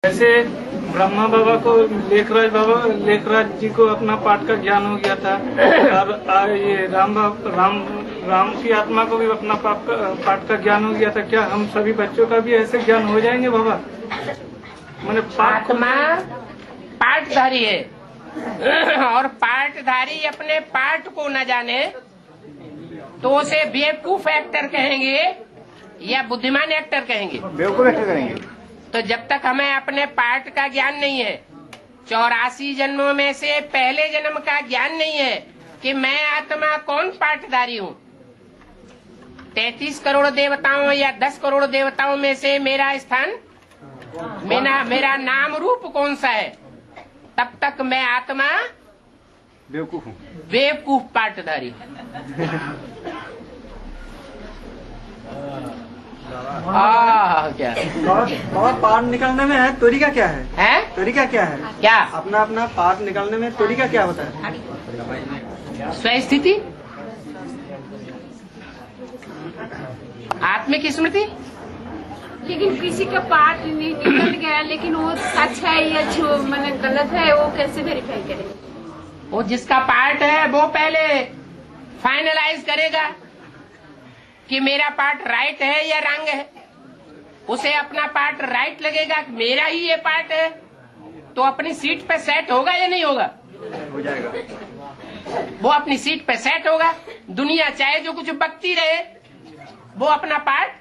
ऐसे ब्रह्मा बाबा को लेखराज जी को अपना पाठ का ज्ञान हो गया था और ये राम की आत्मा को भी अपना पाठ का ज्ञान हो गया था। क्या हम सभी बच्चों का भी ऐसे ज्ञान हो जाएंगे बाबा? मैंने आत्मा पाठधारी है और पाठधारी अपने पाठ को न जाने तो उसे बेवकूफ एक्टर कहेंगे या बुद्धिमान एक्टर कहेंगे? बेवकूफ एक्टर कहेंगे। तो जब तक हमें अपने पाठ का ज्ञान नहीं है, 84 जन्मों में से पहले जन्म का ज्ञान नहीं है कि मैं आत्मा कौन पाठधारी हूँ, 33 करोड़ देवताओं या 10 करोड़ देवताओं में से मेरा स्थान, मेरा नाम रूप कौन सा है, तब तक मैं आत्मा बेवकूफ हूँ, बेवकूफ पाठधारी। क्या बाबा पाठ निकलने में है तरीका क्या है? तरीका क्या है? क्या अपना पाठ निकलने में तरीका क्या होता है? स्वस्थिति, आत्मिक स्मृति। लेकिन किसी का पाठ निकल गया लेकिन वो सच है या मैंने गलत है, वो कैसे वेरीफाई करें? वो जिसका पाठ है वो पहले फाइनलाइज करेगा कि मेरा पाठ राइट है या रॉन्ग है। उसे अपना पाठ राइट लगेगा कि मेरा ही ये पाठ है, तो अपनी सीट पे सेट होगा या नहीं होगा? हो जाएगा। वो अपनी सीट पे सेट होगा। दुनिया चाहे जो कुछ बकती रहे, वो अपना पाठ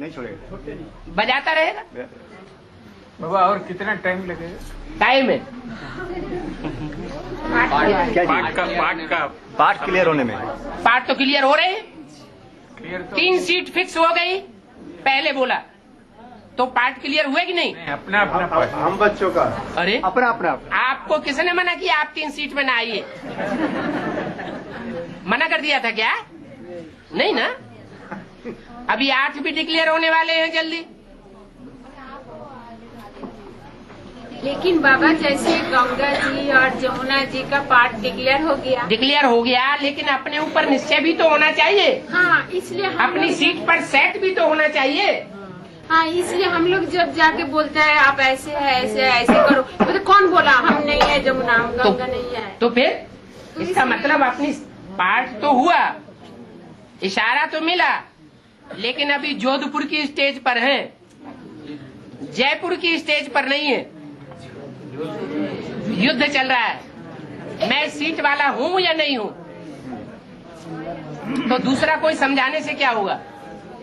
नहीं छोड़ेगा, बजाता रहेगा। बाबा और कितना टाइम लगेगा? टाइम है पाठ क्लियर होने में। पाठ तो क्लियर हो रहे हैं, 3 सीट फिक्स हो गई पहले बोला, तो पाठ क्लियर हुए कि नहीं? अपना हम बच्चों का अरे अपना अपना आपको किसने मना किया आप 3 सीट में ना आइए? मना कर दिया था क्या? नहीं ना। अभी 8 भी डिक्लेयर होने वाले हैं जल्दी। लेकिन बाबा जैसे गंगा जी और जमुना जी का पाठ डिक्लेयर हो गया, लेकिन अपने ऊपर निश्चय भी तो होना चाहिए। हाँ, इसलिए अपनी सीट पर सेट भी तो होना चाहिए। हाँ, इसलिए हम लोग जब जाके बोलते हैं आप ऐसे है ऐसे करो, तो कौन बोला हम नहीं है जमुना, हम गंगा नहीं है? तो फिर इसका मतलब अपनी पाठ तो हुआ, इशारा तो मिला, लेकिन अभी जोधपुर की स्टेज पर है, जयपुर की स्टेज पर नहीं है। युद्ध चल रहा है, मैं सीट वाला हूँ या नहीं हूँ। तो दूसरा कोई समझाने से क्या होगा?